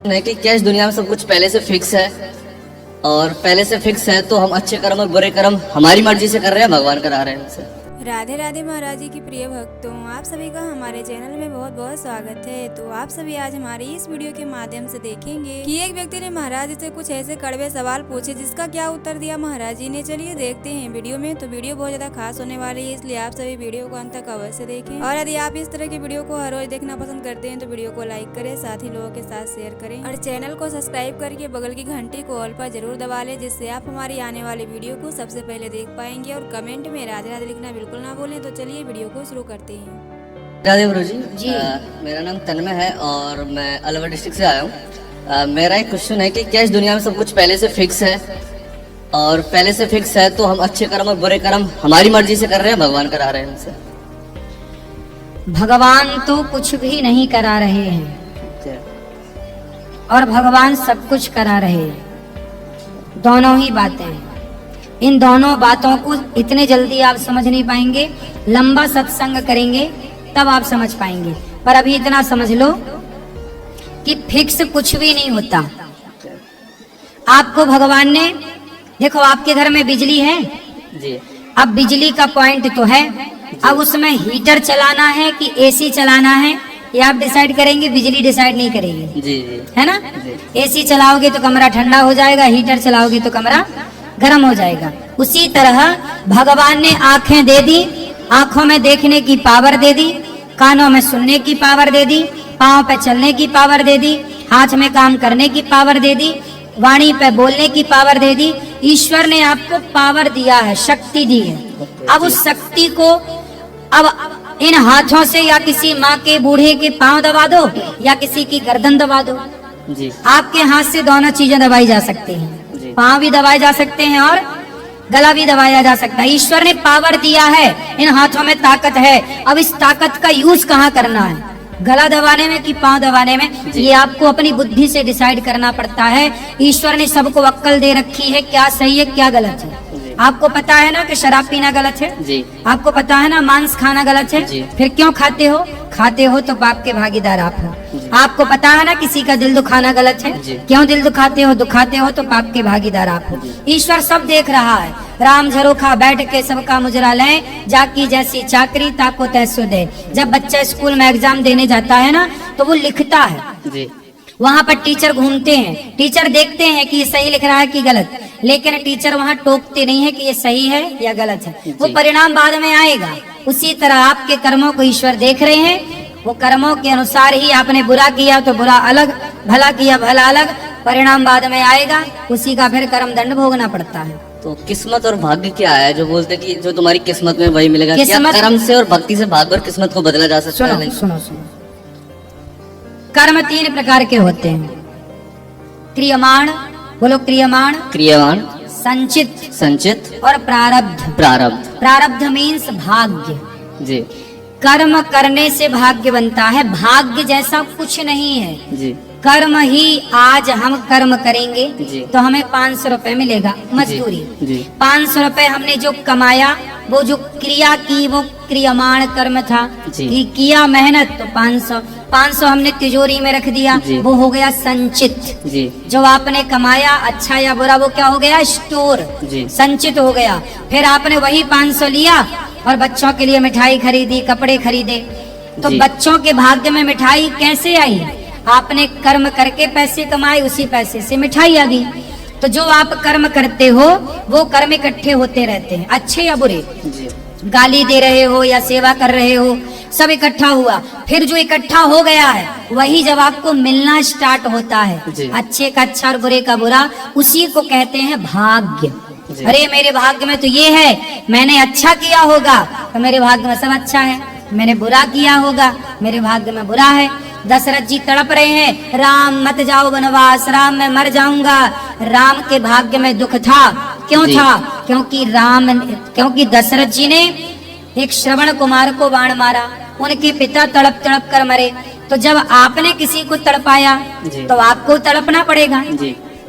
नहीं कि क्या इस दुनिया में सब कुछ पहले से फिक्स है, और पहले से फिक्स है तो हम अच्छे कर्म और बुरे कर्म हमारी मर्जी से कर रहे हैं, भगवान करा रहे हैं हमसे। राधे राधे महाराज जी की प्रिय भक्तों, आप सभी का हमारे चैनल में बहुत बहुत स्वागत है। तो आप सभी आज हमारी इस वीडियो के माध्यम से देखेंगे कि एक व्यक्ति ने महाराज जी से कुछ ऐसे कड़वे सवाल पूछे जिसका क्या उत्तर दिया महाराज जी ने। चलिए देखते हैं वीडियो में। तो वीडियो बहुत ज्यादा खास होने वाली है, इसलिए आप सभी वीडियो को अंत तक अवश्य देखें। और यदि आप इस तरह की वीडियो को हर रोज देखना पसंद करते हैं तो वीडियो को लाइक करें, साथ ही लोगों के साथ शेयर करें और चैनल को सब्सक्राइब करके बगल की घंटी को ऑल पर जरूर दबा लें, जिससे आप हमारी आने वाली वीडियो को सबसे पहले देख पाएंगे। और कमेंट में राधे राधे लिखना बिल्कुल ना भूलें। तो चलिए वीडियो को शुरू करते हैं। राधे गुरु जी। मेरा नाम तन्मय है और मैं अलवर डिस्ट्रिक्ट से आया हूँ। मेरा एक क्वेश्चन है कि क्या इस दुनिया में सब कुछ पहले से फिक्स है, और पहले से फिक्स है तो हम अच्छे कर्म और बुरे कर्म हमारी मर्जी से कर रहे हैं, भगवान करा रहे हैं हमसे। भगवान तो कुछ भी नहीं करा रहे हैं और भगवान सब कुछ करा रहे हैं, दोनों ही बातें हैं। इन दोनों बातों को इतने जल्दी आप समझ नहीं पाएंगे, लंबा सत्संग करेंगे तब आप समझ पाएंगे। पर अभी इतना समझ लो कि फिक्स कुछ भी नहीं होता। आपको भगवान ने, देखो आपके घर में बिजली है जी। अब बिजली का पॉइंट तो है, अब उसमें हीटर चलाना है कि एसी चलाना है ये आप डिसाइड करेंगे, बिजली डिसाइड नहीं करेगी। जी जी। है ना। एसी चलाओगे तो कमरा ठंडा हो जाएगा, हीटर चलाओगे तो कमरा गर्म हो जाएगा। उसी तरह भगवान ने आंखें दे दी, आंखों में देखने की पावर दे दी, कानों में सुनने की पावर दे दी, पाँव पे चलने की पावर दे दी, हाथ में काम करने की पावर दे दी, वाणी पे बोलने की पावर दे दी। ईश्वर ने आपको पावर दिया है, शक्ति दी है। अब उस शक्ति को अब इन हाथों से या किसी माँ के बूढ़े के पाँव दबा दो या किसी की गर्दन दबा दो। जी। आपके हाथ से दोनों चीजें दबाई जा सकती हैं, पाँव भी दबाए जा सकते हैं और गला भी दबाया जा सकता है। ईश्वर ने पावर दिया है, इन हाथों में ताकत है। अब इस ताकत का यूज कहाँ करना है, गला दबाने में कि पाँव दबाने में, ये आपको अपनी बुद्धि से डिसाइड करना पड़ता है। ईश्वर ने सबको अक्ल दे रखी है, क्या सही है क्या गलत है। आपको पता है ना कि शराब पीना गलत है जी। आपको पता है ना मांस खाना गलत है जी। फिर क्यों खाते हो? खाते हो तो पाप के भागीदार आप हो। आपको पता है ना किसी का दिल दुखाना गलत है, क्यों दिल दुखाते हो? दुखाते हो तो पाप के भागीदार आप हो। ईश्वर सब देख रहा है। राम झरोखा बैठ के सबका मुजरा ले, जाकी जैसी चाकरी ताको तैसो दे। जब बच्चा स्कूल में एग्जाम देने जाता है ना तो वो लिखता है जी। वहाँ पर टीचर घूमते हैं, टीचर देखते हैं कि ये सही लिख रहा है कि गलत, लेकिन टीचर वहाँ टोकते नहीं है कि ये सही है या गलत है, वो परिणाम बाद में आएगा। उसी तरह आपके कर्मों को ईश्वर देख रहे हैं, वो कर्मों के अनुसार ही आपने बुरा किया तो बुरा अलग, भला किया भला अलग, परिणाम बाद में आएगा, उसी का फिर कर्म दंड भोगना पड़ता है। तो किस्मत और भाग्य क्या है जो बोलते कि जो तुम्हारी किस्मत में वही मिलेगा? क्या कर्म से और भक्ति से भाग्य और किस्मत को बदला जा सकता है? सुनो सुनो, कर्म तीन प्रकार के होते हैं, क्रियमाण, बोलो क्रियमाण, क्रियमाण, संचित, संचित और प्रारब्ध। प्रारब्ध। प्रारब्ध मीन्स भाग्य जी। कर्म करने से भाग्य बनता है, भाग्य जैसा कुछ नहीं है जी। कर्म ही, आज हम कर्म करेंगे तो हमें 500 रुपए मिलेगा मजदूरी जी। 500 रुपए हमने जो कमाया, वो जो क्रिया की वो क्रियमाण कर्म था कि किया मेहनत, तो 500 हमने तिजोरी में रख दिया, वो हो गया संचित जी। जो आपने कमाया अच्छा या बुरा वो क्या हो गया? स्टोर, संचित हो गया। फिर आपने वही 500 लिया और बच्चों के लिए मिठाई खरीदी, कपड़े खरीदे, तो बच्चों के भाग्य में मिठाई कैसे आई? आपने कर्म करके पैसे कमाए, उसी पैसे से मिठाई आ गई। तो जो आप कर्म करते हो वो कर्म इकट्ठे होते रहते हैं, अच्छे या बुरे। गाली दे रहे हो या सेवा कर रहे हो, सब इकट्ठा हुआ। फिर जो इकट्ठा हो गया है वही जब आपको मिलना स्टार्ट होता है, अच्छे का अच्छा और बुरे का बुरा, उसी को कहते हैं भाग्य। अरे मेरे भाग्य में तो ये है, मैंने अच्छा किया होगा तो मेरे भाग्य में सब अच्छा है, मैंने बुरा किया होगा मेरे भाग्य में बुरा है। दशरथ जी तड़प रहे हैं, राम मत जाओ वनवास, राम मैं मर जाऊंगा। राम के भाग्य में दुख था, क्यों था? क्योंकि दशरथ जी ने एक श्रवण कुमार को बाण मारा, उनके पिता तड़प तड़प कर मरे। तो जब आपने किसी को तड़पाया तो आपको तड़पना पड़ेगा।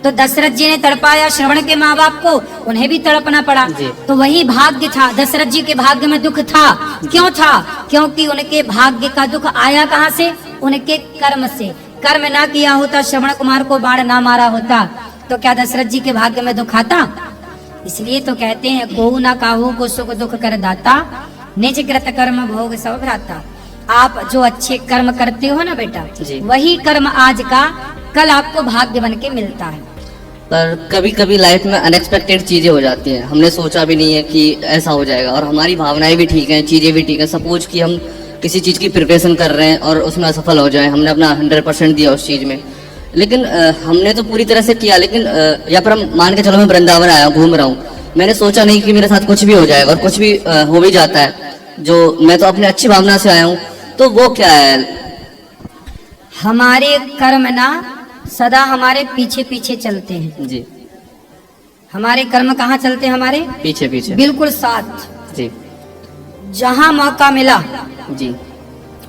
तो दशरथ जी ने तड़पाया श्रवण के माँ बाप को, उन्हें भी तड़पना पड़ा। तो वही भाग्य था, दशरथ जी के भाग्य में दुख था। क्यों था? क्योंकि उनके भाग्य का दुख आया कहाँ से? उनके कर्म से। कर्म ना किया होता, श्रवण कुमार को बाण ना मारा होता, तो क्या दशरथ जी के भाग्य में दुख आता? इसलिए तो कहते हैं कोहु ना काहू को सुख दुख कर दाता, निज कृत कर्म भोग सब भ्राता। आप जो अच्छे कर्म करते हो ना बेटा, वही कर्म आज का कल आपको भाग्य बन के मिलता है। पर कभी कभी लाइफ में अनएक्सपेक्टेड चीजें हो जाती हैं, हमने सोचा भी नहीं है कि ऐसा हो जाएगा, और हमारी भावनाएं भी ठीक हैं, चीजें भी ठीक है। सपोज कि हम किसी चीज की प्रिपरेशन कर रहे हैं और उसमें असफल हो जाए, हमने अपना 100% दिया उस चीज में, लेकिन हमने तो पूरी तरह से किया, लेकिन या पर हम मान के चलो मैं वृंदावन आया घूम रहा हूँ, मैंने सोचा नहीं कि मेरे साथ कुछ भी हो जाएगा, और कुछ भी हो भी जाता है, जो मैं तो अपनी अच्छी भावना से आया हूँ, तो वो क्या है? हमारे कर्म ना सदा हमारे पीछे पीछे चलते हैं जी। हमारे कर्म कहाँ चलते हैं? हमारे पीछे पीछे, बिल्कुल साथ। जी। जहाँ मौका मिला जी,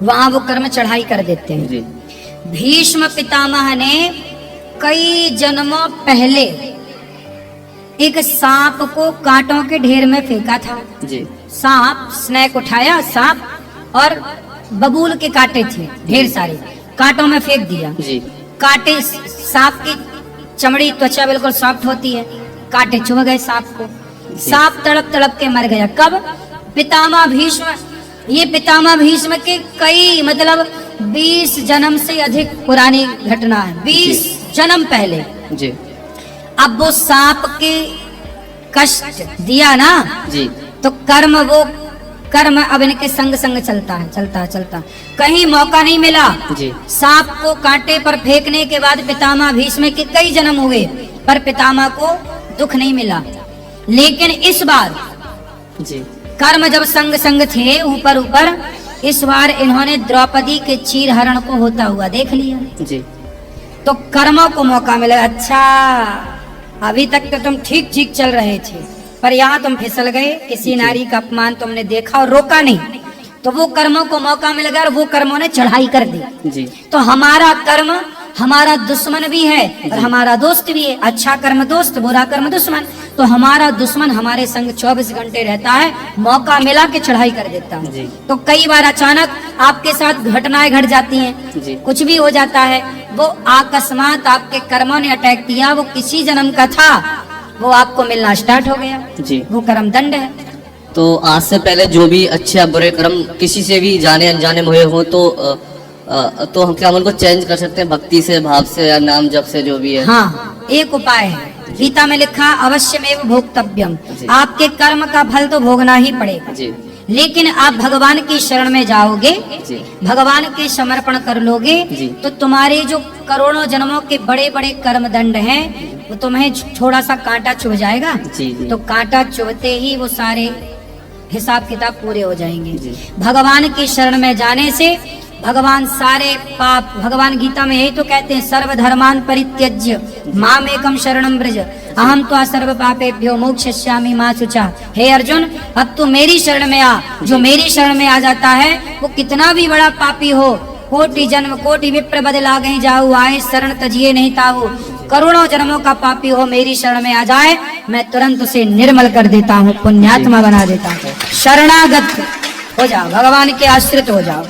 वहाँ वो कर्म चढ़ाई कर देते हैं। जी। भीष्म पितामह ने कई जन्मों पहले एक सांप को कांटों के ढेर में फेंका था। जी। सांप, स्नेक उठाया सांप, और बबूल के कांटे थे ढेर सारे, कांटों में फेंक दिया। जी। कांटे, सांप की चमड़ी त्वचा बिल्कुल सॉफ्ट होती है, कांटे चुभ गए सांप को, सांप तड़प तड़प के मर गया। कब? पितामह भीष्म, ये पितामह भीष्म के कई मतलब 20 जन्म से अधिक पुरानी घटना है, 20 जन्म पहले। जी। अब वो सांप के कष्ट दिया ना जी, तो कर्म, वो कर्म अब इनके संग संग चलता है, चलता। कहीं मौका नहीं मिला। जी। सांप को कांटे पर फेंकने के बाद पितामह भीष्म के कई जन्म हुए, पर पितामह को दुख नहीं मिला। लेकिन इस बार जी, कर्म जब संग संग थे ऊपर ऊपर, इस बार इन्होंने द्रौपदी के चीर हरण को होता हुआ देख लिया। जी। तो कर्मों को मौका मिला। अच्छा, अभी तक तो तुम ठीक ठीक चल रहे थे, पर यहाँ तुम फिसल गए, किसी नारी का अपमान तुमने देखा और रोका नहीं, तो वो कर्मों को मौका मिल गया और वो कर्मों ने चढ़ाई कर दी। जी। तो हमारा कर्म हमारा दुश्मन भी है और हमारा दोस्त भी है। अच्छा कर्म दोस्त, बुरा कर्म दुश्मन। तो हमारा दुश्मन हमारे संग 24 घंटे रहता है, मौका मिला के चढ़ाई कर देता है। तो कई बार अचानक आपके साथ घटनाएं घट जाती हैं, कुछ भी हो जाता है, वो अकस्मात आपके कर्मों ने अटैक किया, वो किसी जन्म का था, वो आपको मिलना स्टार्ट हो गया। जी। वो कर्म दंड है। तो आज से पहले जो भी अच्छे या बुरे कर्म किसी से भी जाने अनजाने में हुए हो, तो हम क्या उनको चेंज कर सकते हैं भक्ति से, भाव से, या नाम जप से, जो भी है? हाँ, एक उपाय है, गीता में लिखा अवश्यमेव भोक्तव्यम। आपके कर्म का फल तो भोगना ही पड़ेगा। जी। लेकिन आप भगवान की शरण में जाओगे, भगवान के समर्पण कर लोगे, तो तुम्हारे जो करोड़ों जन्मों के बड़े बड़े कर्म दंड हैं, वो तुम्हें थोड़ा सा कांटा चुभ जाएगा। तो कांटा चुभते ही वो सारे हिसाब किताब पूरे हो जाएंगे। भगवान की शरण में जाने से भगवान सारे पाप, भगवान गीता में यही तो कहते हैं, सर्वधर्मान परित्यज्य माम एकम शरणम व्रज अहम त्वा सर्व पापेभ्यो मोक्षयिष्यामि मा शुचा। हे अर्जुन, अब तू मेरी शरण में आ। जो मेरी शरण में आ जाता है, वो कितना भी बड़ा पापी हो, कोटि जन्म कोटि विप्र बदला गई जाऊ, आए शरण तजिए नहीं ताऊ। करोड़ों जन्मों का पापी हो, मेरी शरण में आ जाए, मैं तुरंत उसे निर्मल कर देता हूँ, पुण्यात्मा बना देता हूँ। शरणागत हो जाओ, भगवान के आश्रित हो जाओ।